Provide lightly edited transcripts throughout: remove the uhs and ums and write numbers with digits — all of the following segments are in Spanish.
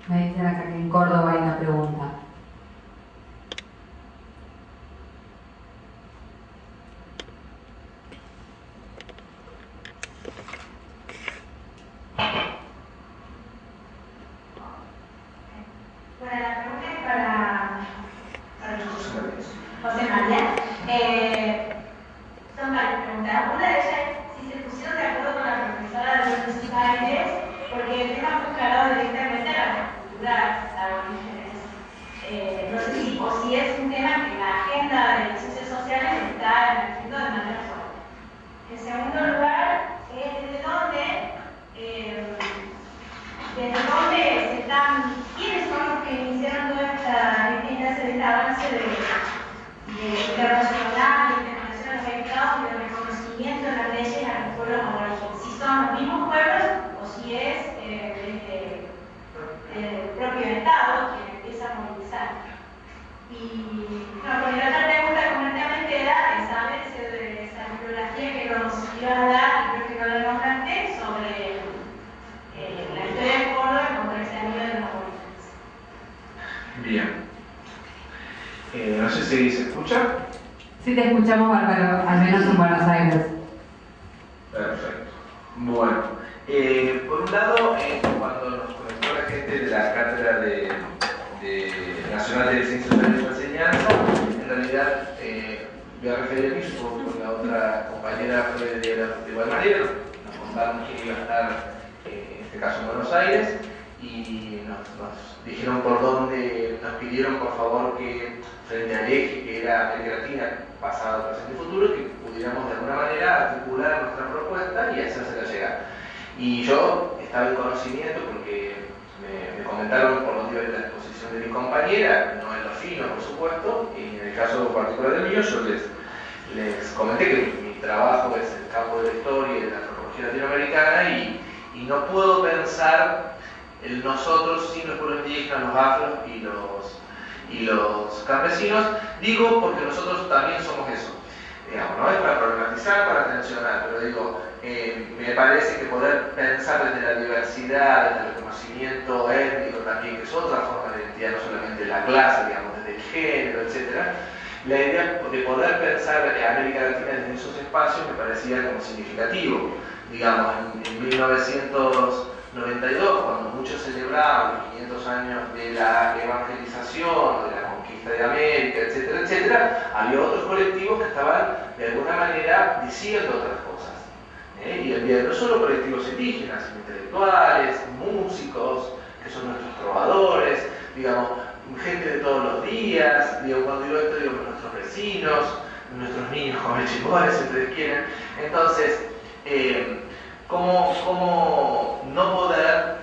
Me dicen acá que en Córdoba hay una pregunta. Bueno, la pregunta es para José María. Son varias preguntas. Una de ellas es si se pusieron de acuerdo con la profesora de Buenos Aires, porque el tema fue cargado directamente a las culturas aborígenes. No sé si es un tema que en la agenda de las ciencias sociales está emergiendo de manera fuerte. En segundo lugar, quiénes son los que iniciaron toda este avance de internacional, de internación de los estados y de reconocimiento de las leyes a los pueblos aborígenes. Si son los mismos pueblos o si es el propio Estado quien empieza a movilizar. Y porque la otra pregunta concretamente era saber de esa bibliografía que nos iban a dar, y creo que no la nombraste, sobre la historia de Córdoba contra el sonido de los aborígenes. Bien. No sé si se escucha. Sí, te escuchamos, Bárbaro, al menos en Buenos Aires. Perfecto. Bueno, por un lado, cuando nos conectó la gente de la Cátedra Nacional de Ciencias Sociales y Enseñanza, en realidad voy a referir a mí, supongo que la otra compañera fue de igual manera, nos contaron que iba a estar, en este caso en Buenos Aires, y nos dijeron por dónde, nos pidieron por favor que frente al eje que era América Latina, pasado, presente y futuro, que pudiéramos de alguna manera articular nuestra propuesta y hacérsela llegar. Y yo estaba en conocimiento porque me comentaron por motivo de la exposición de mi compañera, no en lo fino por supuesto, y en el caso particular del mío yo les comenté que mi trabajo es el campo de la historia y de la antropología latinoamericana y no puedo pensar el nosotros sin los pueblos indígenas, los afros y los campesinos, digo porque nosotros también somos eso, digamos, no es para problematizar, para tensionar, pero digo, me parece que poder pensar desde la diversidad, desde el reconocimiento étnico también, que es otra forma de identidad, no solamente la clase, digamos, desde el género, etc. La idea de poder pensar América Latina desde esos espacios me parecía como significativo. Digamos, en 1992, cuando muchos celebraban los 500 años de la evangelización, de la conquista de América, etcétera, etcétera, había otros colectivos que estaban de alguna manera diciendo otras cosas. Y había no solo colectivos indígenas, sino intelectuales, músicos, que son nuestros trovadores, digamos, gente de todos los días, digo, cuando digo esto, digo, nuestros vecinos, nuestros niños jóvenes chingones, si ustedes quieren. Entonces, ¿cómo no poder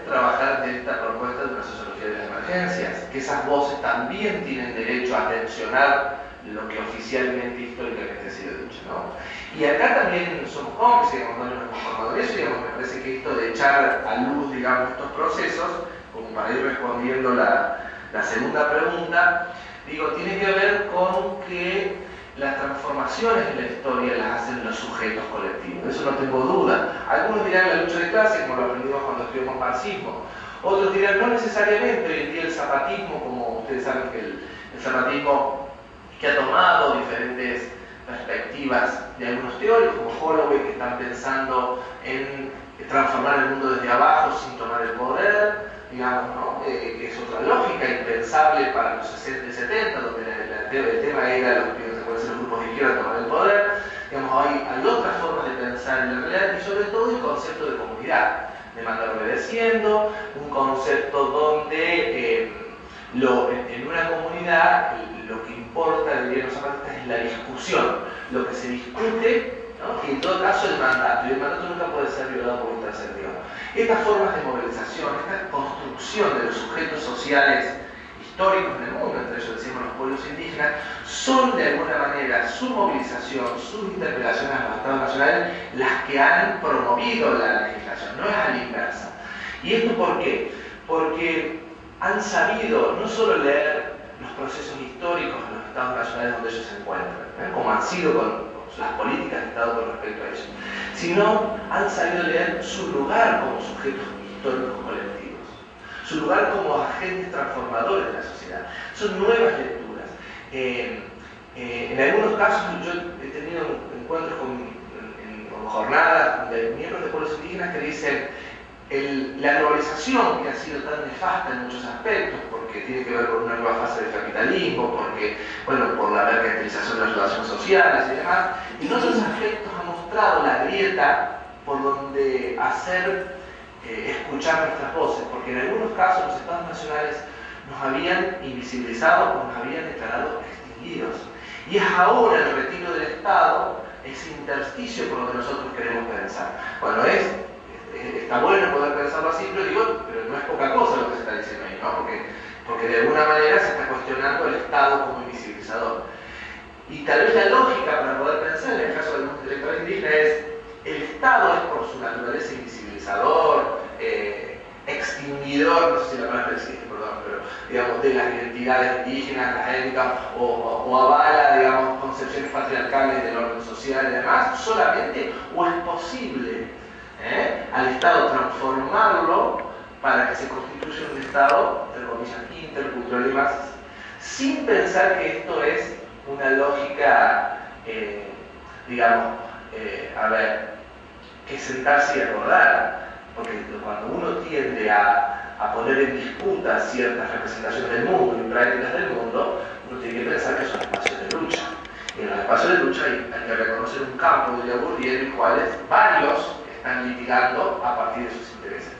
trabajar de esta propuesta de una sociología de las emergencias? Que esas voces también tienen derecho a tensionar lo que oficialmente, históricamente ha sido dicho, ¿no? Y acá también somos cómplices, digamos, no nos hemos conformado en eso, digamos, me parece que esto de echar a luz, digamos, estos procesos, como para ir respondiendo la segunda pregunta, digo, tiene que ver con que las transformaciones en la historia las hacen los sujetos colectivos, de eso no tengo duda. Algunos dirán la lucha de clase, como lo aprendimos cuando estudiamos marxismo, otros dirán no necesariamente, hoy en día el zapatismo, como ustedes saben que el zapatismo que ha tomado diferentes perspectivas de algunos teóricos como Holloway, que están pensando en transformar el mundo desde abajo sin tomar el poder, digamos, ¿no? Que es otra lógica impensable para los 60 y 70, donde el tema era los grupos de izquierda tomar el poder. Digamos, hay otras formas de pensar en la realidad y sobre todo el concepto de comunidad, de mandar obedeciendo, un concepto donde en una comunidad lo que importa, dirían los zapatistas, es la discusión, lo que se discute, ¿no? Y en todo caso el mandato, y el mandato nunca puede ser violado por un tercer Dios. Estas formas de movilización, esta construcción de los sujetos sociales históricos en el mundo, entre ellos decimos los pueblos indígenas, son de alguna manera su movilización, sus interpelaciones a los estados nacionales las que han promovido la legislación, no es a la inversa. ¿Y esto por qué? Porque han sabido no solo leer los procesos históricos en los estados nacionales donde ellos se encuentran, como han sido con las políticas de Estado con respecto a ellos, sino han sabido leer su lugar como sujetos históricos colectivos. su lugar como agentes transformadores de la sociedad. Son nuevas lecturas. En algunos casos yo he tenido encuentros con jornadas de miembros de pueblos indígenas que dicen la globalización, que ha sido tan nefasta en muchos aspectos, porque tiene que ver con una nueva fase del capitalismo, porque, bueno, por la mercantilización de las relaciones sociales y demás, y en otros aspectos ha mostrado la grieta por donde hacer escuchar nuestras voces, porque en algunos casos los estados nacionales nos habían invisibilizado o nos habían declarado extinguidos. Y es ahora el retiro del Estado, ese intersticio por lo que nosotros queremos pensar. Bueno, está bueno poder pensarlo así, pero no es poca cosa lo que se está diciendo ahí, ¿no? Porque de alguna manera se está cuestionando el Estado como invisibilizador. Y tal vez la lógica para poder pensar en el caso de los intelectuales indígenas es: el Estado es por su naturaleza invisibilizador, extinguidor, no sé si la palabra existe, perdón, pero digamos, de las identidades indígenas, las étnicas, o avala, digamos, concepciones patriarcales del orden social y demás, solamente, o es posible al Estado transformarlo para que se constituya un Estado, entre comillas, intercultural y más, sin pensar que esto es una lógica, digamos, que sentarse y acordar, porque cuando uno tiende a poner en disputa ciertas representaciones del mundo y prácticas del mundo, uno tiene que pensar que son espacios de lucha. Y en los espacios de lucha hay que reconocer un campo de Bourdieu en el cual varios están litigando a partir de sus intereses.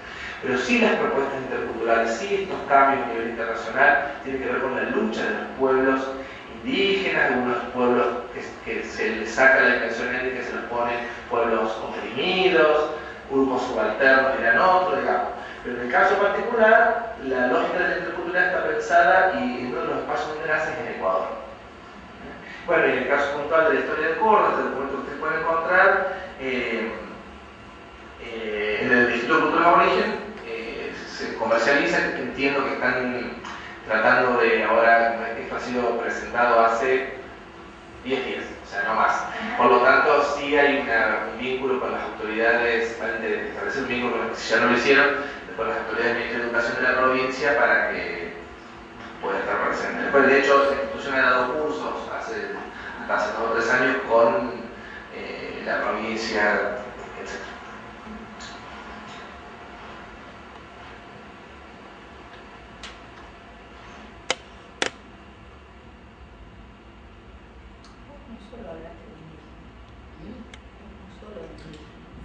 Pero sí las propuestas interculturales, sí estos cambios a nivel internacional tienen que ver con la lucha de los pueblos indígenas, de unos pueblos que se les saca la dimensión étnica y se los ponen pueblos oprimidos, grupos subalternos eran otros, digamos. Pero en el caso particular, la lógica de la interculturalidad está pensada y uno de los espacios donde nace es en Ecuador. Bueno, y en el caso puntual de la historia de Córdoba, este documento que ustedes pueden encontrar, en el Instituto de Cultura de Origen se comercializa, entiendo que están tratando de, ahora esto ha sido presentado hace 10 días, o sea, no más. Por lo tanto, sí hay un vínculo con las autoridades, de establecer un vínculo, si ya no lo hicieron, con las autoridades del Ministerio de Educación de la provincia para que pueda estar presente. Después, de hecho, la institución ha dado cursos hasta hace 2 o 3 años con la provincia, etc.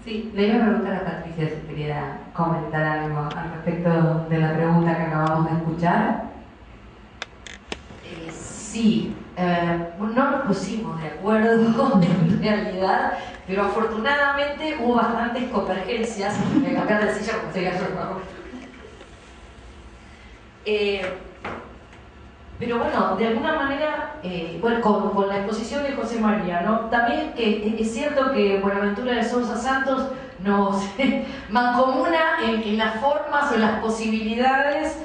Sí, le iba a preguntar a Patricia si quería comentar algo al respecto de la pregunta que acabamos de escuchar. Sí, no nos pusimos de acuerdo en realidad, pero afortunadamente hubo bastantes convergencias. Me voy a cambiar de silla porque estoy agarrado. Pero bueno, de alguna manera, bueno, con la exposición de José María, ¿no? También es cierto que Buenaventura de Sousa Santos nos mancomuna en las formas o en las posibilidades,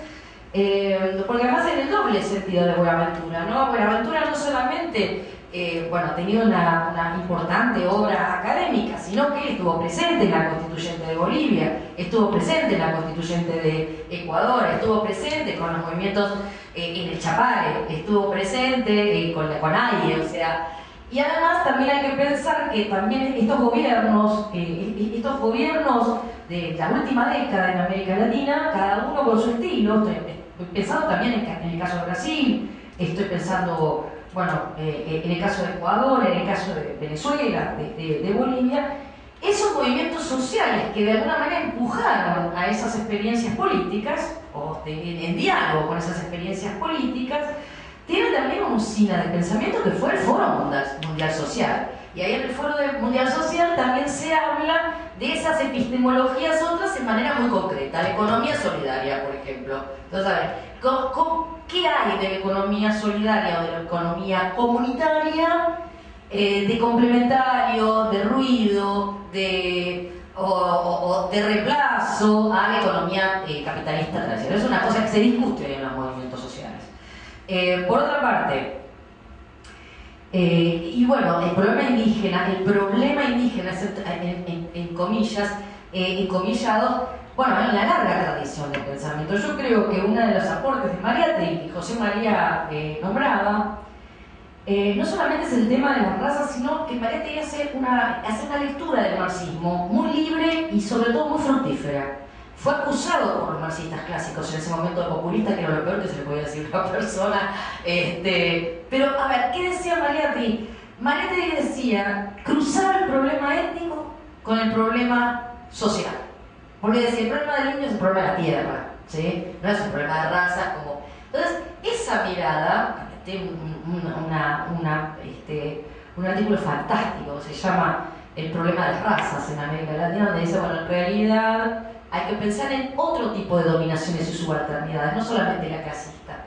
porque además en el doble sentido de Buenaventura, ¿no? Buenaventura no solamente bueno, ha tenido una importante obra académica, sino que estuvo presente en la Constituyente de Bolivia, estuvo presente en la Constituyente de Ecuador, estuvo presente con los movimientos en el Chapare, estuvo presente con la CONAIE, o sea, y además también hay que pensar que también estos gobiernos de la última década en América Latina, cada uno con su estilo, estoy pensando también en el caso de Brasil, estoy pensando, bueno, en el caso de Ecuador, en el caso de Venezuela, de Bolivia, esos movimientos sociales que de alguna manera empujaron a esas experiencias políticas, o en diálogo con esas experiencias políticas, tienen también una usina de pensamiento que fue el Foro Mundial Social. Y ahí en el Foro Mundial Social también se habla de esas epistemologías otras en manera muy concreta, la economía solidaria, por ejemplo. Entonces, a ver, ¿qué hay de la economía solidaria o de la economía comunitaria, de complementario, de ruido, o de reemplazo a la economía capitalista tradicional? Es una cosa que se discute en los movimientos sociales. Por otra parte, y bueno, el problema indígena en comillas, encomillado, bueno, hay una larga tradición de pensamiento. Yo creo que uno de los aportes de Mariátegui, que José María nombraba, no solamente es el tema de las razas, sino que Mariátegui hace una lectura del marxismo muy libre y sobre todo muy fructífera. Fue acusado por los marxistas clásicos en ese momento de populista, que era lo peor que se le podía decir a una persona. Pero, a ver, ¿qué decía Mariátegui? Mariátegui decía cruzar el problema étnico con el problema social. Porque decía, el problema del indio es el problema de la tierra, ¿sí? No es un problema de raza. Entonces, esa mirada, tiene un artículo fantástico, se llama El problema de las razas en América Latina, donde dice, bueno, en realidad hay que pensar en otro tipo de dominaciones y subalternidades, no solamente la clasista.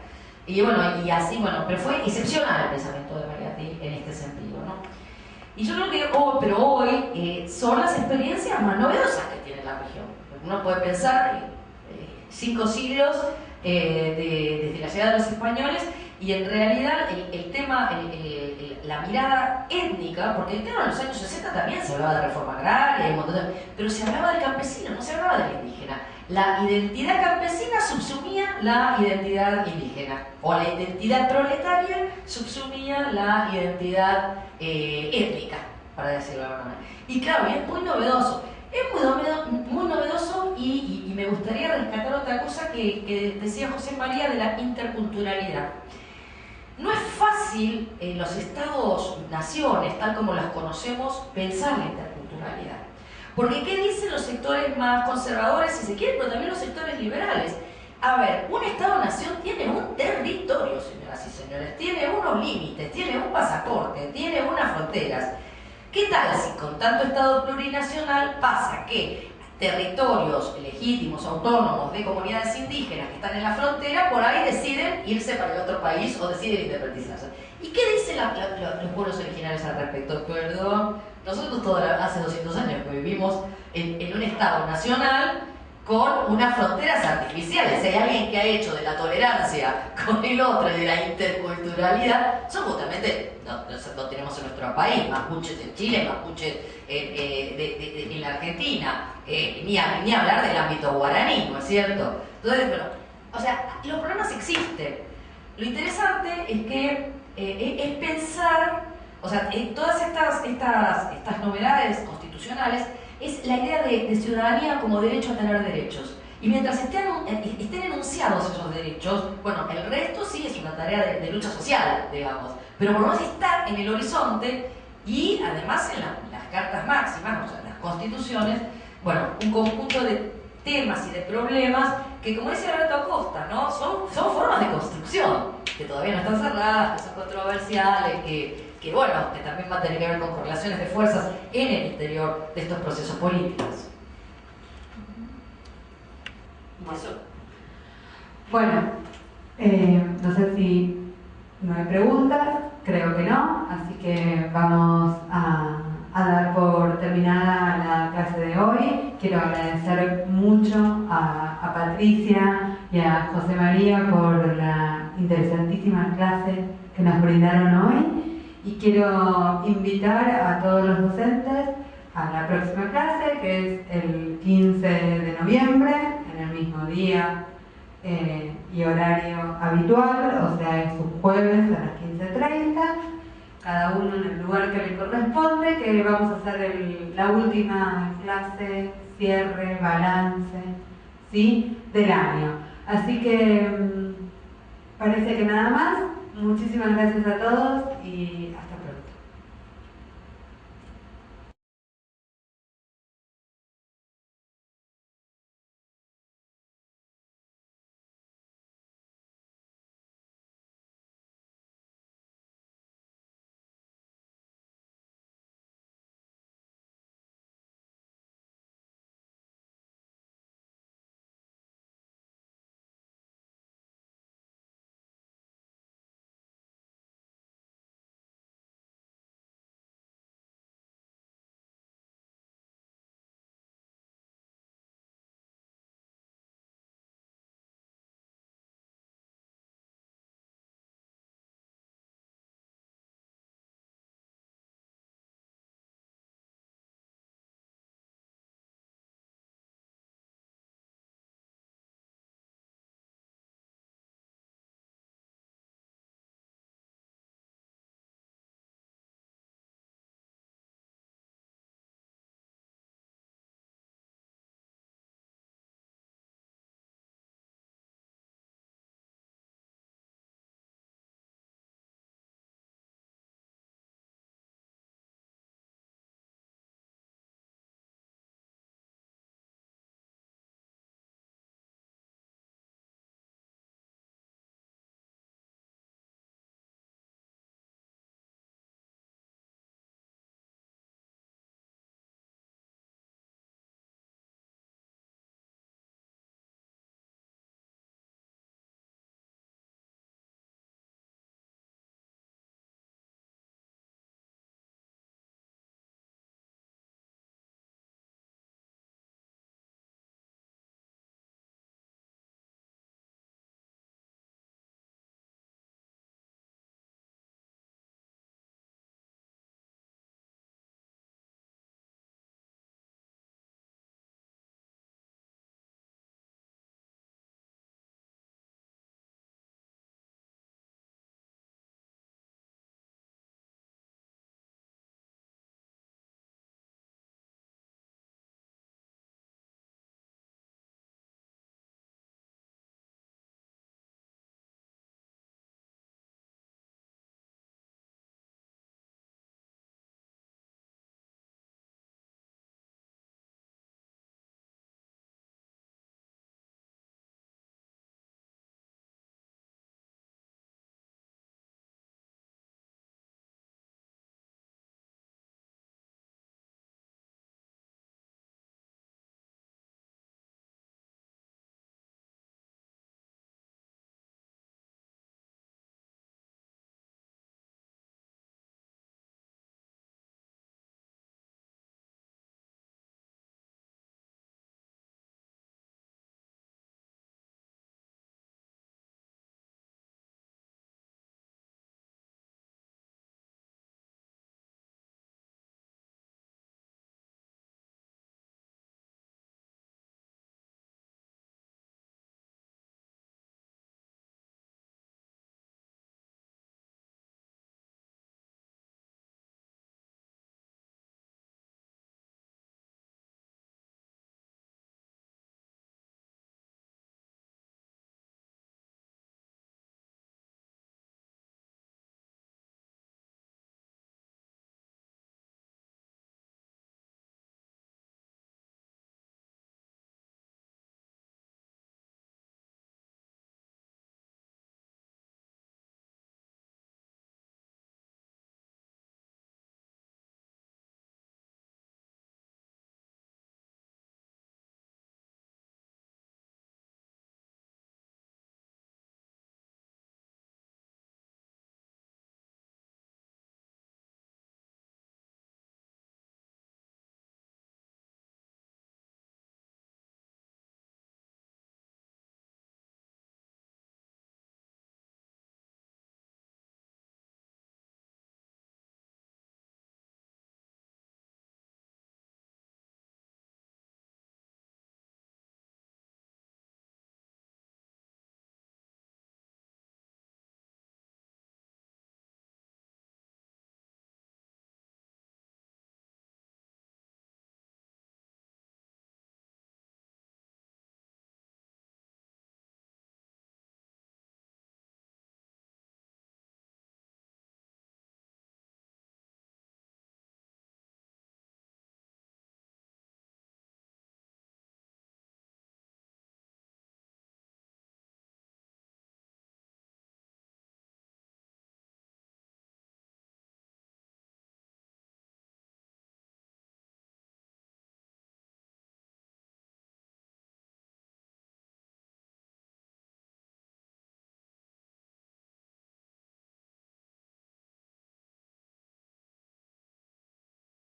Y bueno, y así, bueno, pero fue excepcional el pensamiento de Mariátegui en este sentido, ¿no? Y yo creo que hoy son las experiencias más novedosas que tiene la región. Uno puede pensar 5 siglos desde la llegada de los españoles, y en realidad el tema, la mirada étnica, porque claro, en los años 60 también se hablaba de reforma agraria, pero se hablaba del campesino, no se hablaba del indígena. La identidad campesina subsumía la identidad indígena, o la identidad proletaria subsumía la identidad étnica, para decirlo de alguna manera. Y claro, es muy novedoso. Es muy novedoso y me gustaría rescatar otra cosa que decía José María de la interculturalidad. No es fácil en los estados-naciones, tal como las conocemos, pensar la interculturalidad. Porque ¿qué dicen los sectores más conservadores, si se quiere, pero también los sectores liberales? A ver, un estado-nación tiene un territorio, señoras y señores, tiene unos límites, tiene un pasaporte, tiene unas fronteras. ¿Qué tal si con tanto Estado plurinacional pasa que territorios legítimos, autónomos, de comunidades indígenas que están en la frontera, por ahí deciden irse para el otro país o deciden independizarse? ¿Y qué dicen los pueblos originarios al respecto? Perdón, nosotros hace 200 años que vivimos en un Estado nacional con unas fronteras artificiales. Si hay alguien que ha hecho de la tolerancia con el otro y de la interculturalidad, son justamente, no tenemos en nuestro país, mapuches en Chile, mapuches en la Argentina, ni hablar del ámbito guaraní, ¿no es cierto? Entonces, bueno, o sea, los problemas existen. Lo interesante es que es pensar, o sea, todas estas novedades constitucionales es la idea de ciudadanía como derecho a tener derechos. Y mientras estén enunciados esos derechos, bueno, el resto sí es una tarea de lucha social, digamos. Pero por lo menos está en el horizonte y además en las cartas máximas, o sea, en las constituciones, bueno, un conjunto de temas y de problemas que, como dice Alberto Acosta, ¿no? son formas de construcción, que todavía no están cerradas, que son controversiales, que bueno, que también va a tener que ver con correlaciones de fuerzas en el interior de estos procesos políticos. Eso. Bueno, no sé si no hay preguntas, creo que no, así que vamos a dar por terminada la clase de hoy. Quiero agradecer mucho a Patricia y a José María por la interesantísima clase que nos brindaron hoy. Y quiero invitar a todos los docentes a la próxima clase, que es el 15 de noviembre, en el mismo día y horario habitual, o sea, es un jueves a las 15:30, cada uno en el lugar que le corresponde, que vamos a hacer la última clase, cierre, balance, ¿sí?, del año. Así que parece que nada más. Muchísimas gracias a todos y hasta